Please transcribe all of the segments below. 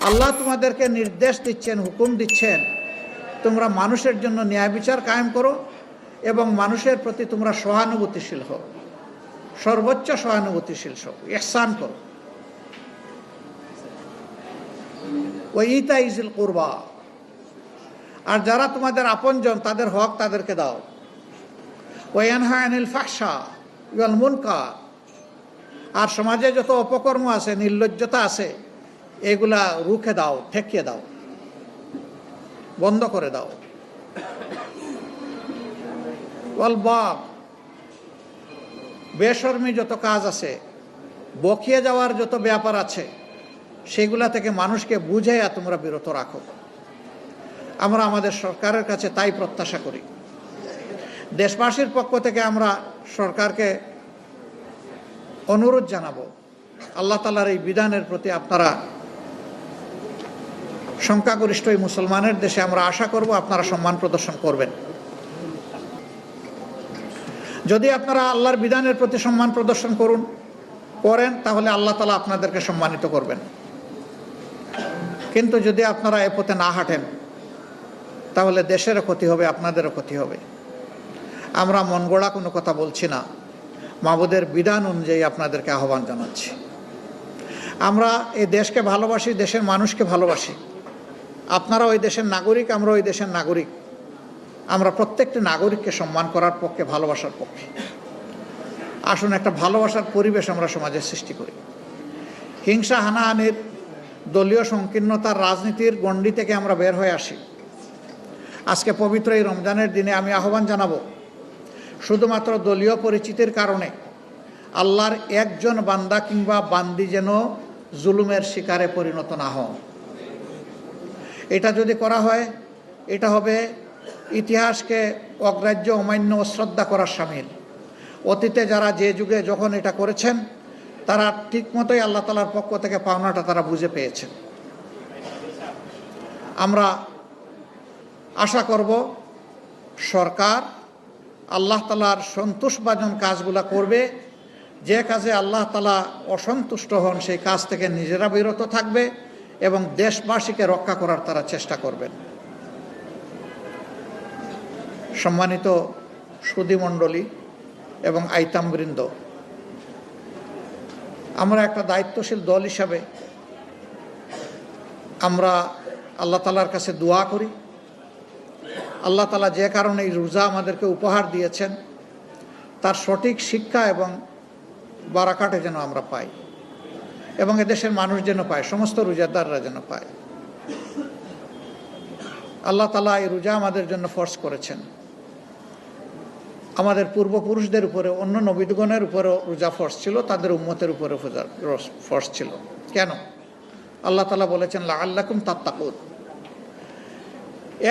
আল্লাহ তোমাদেরকে নির্দেশ দিচ্ছেন, হুকুম দিচ্ছেন, তোমরা মানুষের জন্য ন্যায় বিচার কায়েম করো এবং মানুষের প্রতি তোমরা সহানুভূতিশীল হও, সর্বোচ্চ সহানুভূতিশীল হও, ইহসান করো। ওয়া ইতাইজিল কুরবা, আর যারা তোমাদের আপনজন তাদের হক তাদেরকে দাও। ওয়া ইয়ানহা আনিল ফাহশা ওয়াল মুনকার, আর সমাজে যত অপকর্ম আছে, নির্লজ্জতা আছে, এগুলা রুখে দাও, ঠেকিয়ে দাও, বন্ধ করে দাও। ওয়াল বাগ, বেশরমি যত কাজ আছে, বকিয়ে যাওয়ার যত ব্যাপার আছে, সেগুলা থেকে মানুষকে বুঝাইয়া তোমরা বিরত রাখো। আমরা আমাদের সরকারের কাছে তাই প্রত্যাশা করি। দেশবাসীর পক্ষ থেকে আমরা সরকারকে অনুরোধ জানাবো, আল্লাহ তাআলার এই বিধানের প্রতি আপনারা, সংখ্যাগরিষ্ঠ এই মুসলমানের দেশে আমরা আশা করব আপনারা সম্মান প্রদর্শন করবেন। যদি আপনারা আল্লাহর বিধানের প্রতি সম্মান প্রদর্শন করেন তাহলে আল্লাহ তাআলা আপনাদেরকে সম্মানিত করবেন। কিন্তু যদি আপনারা এ পথে না হাঁটেন তাহলে দেশেরও ক্ষতি হবে, আপনাদেরও ক্ষতি হবে। আমরা মন গড়া কোনো কথা বলছি না, মাবুদের বিধান অনুযায়ী আপনাদেরকে আহ্বান জানাচ্ছি। আমরা এই দেশকে ভালোবাসি, দেশের মানুষকে ভালোবাসি। আপনারা ওই দেশের নাগরিক, আমরা ওই দেশের নাগরিক। আমরা প্রত্যেকটি নাগরিককে সম্মান করার পক্ষে, ভালোবাসার পক্ষে। আসুন একটা ভালোবাসার পরিবেশ আমরা সমাজে সৃষ্টি করি। হিংসা, হানাহানির, দলীয় সংকীর্ণতার রাজনীতির গণ্ডি থেকে আমরা বের হয়ে আসি। আজকে পবিত্র এই রমজানের দিনে আমি আহ্বান জানাবো, শুধুমাত্র দলীয় পরিচিতির কারণে আল্লাহর একজন বান্দা কিংবা বান্দি যেন জুলুমের শিকারে পরিণত না হন। এটা যদি করা হয়, এটা হবে ইতিহাসকে অগ্রাহ্য, অমান্য, অশ্রদ্ধা করার শামিল। অতীতে যারা যে যুগে যখন এটা করেছেন তারা ঠিকমতোই আল্লাহ তাআলার পক্ষ থেকে পাওনাটা তারা বুঝে পেয়েছেন। আমরা আশা করব সরকার আল্লাহ তাআলার সন্তুষ্টভাজন কাজগুলা করবে। যে কাজে আল্লাহ তাআলা অসন্তুষ্ট হন সেই কাজ থেকে নিজেরা বিরত থাকবে এবং দেশবাসীকে রক্ষা করার তারা চেষ্টা করবেন। সম্মানিত সুধীমণ্ডলী এবং আইতামবৃন্দ, আমরা একটা দায়িত্বশীল দল হিসাবে আমরা আল্লাহ তাআলার কাছে দোয়া করি। আল্লাহ তাআলা যে কারণে এই রোজা আমাদেরকে উপহার দিয়েছেন তার সঠিক শিক্ষা এবং বারাকাতে যেন আমরা পাই এবং এদেশের মানুষ যেন পায়, সমস্ত রোজাদাররা যেন পায়। আল্লাহ তাআলা এই রোজা আমাদের জন্য ফরজ করেছেন। আমাদের পূর্বপুরুষদের উপরে, অন্য নবীগণের উপরেও রোজা ফরজ ছিল, তাদের উম্মতের উপরে ফরজ ছিল। কেন? আল্লাহ তাআলা বলেছেন লাআল্লাকুম তাত্তাকুন।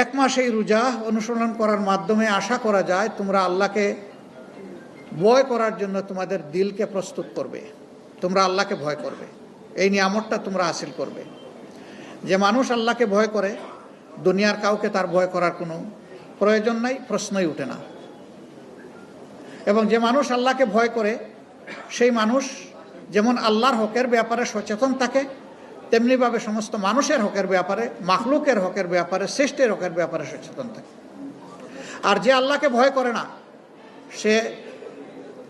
এক মাস এই রোজা অনুসরণ করার মাধ্যমে আশা করা যায় তোমরা আল্লাহকে ভয় করার জন্য তোমাদের দিলকে প্রস্তুত করবে, তোমরা আল্লাহকে ভয় করবে, এই নিয়ামতটা তোমরা হাসিল করবে। যে মানুষ আল্লাহকে ভয় করে দুনিয়ার কাউকে তার ভয় করার কোনো প্রয়োজন নাই, প্রশ্নই উঠে না। এবং যে মানুষ আল্লাহকে ভয় করে সেই মানুষ যেমন আল্লাহর হকের ব্যাপারে সচেতন থাকে, তেমনিভাবে সমস্ত মানুষের হকের ব্যাপারে, মাখলুকের হকের ব্যাপারে, সৃষ্টির হকের ব্যাপারে সচেতন থাকে। আর যে আল্লাহকে ভয় করে না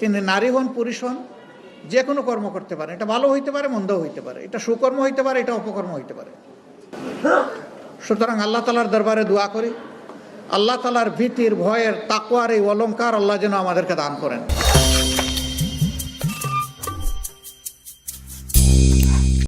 তিনি নারী হন, পুরুষ হন, যে কোনো কর্ম করতে পারে। এটা ভালো হইতে পারে, মন্দও হইতে পারে, এটা সুকর্ম হইতে পারে, এটা অপকর্ম হইতে পারে। সুতরাং আল্লাহ তাআলার দরবারে দোয়া করি, আল্লাহ তাআলার ভীতির, ভয়ের, তাকওয়ার এই অলংকার আল্লাহ যেন আমাদেরকে দান করেন।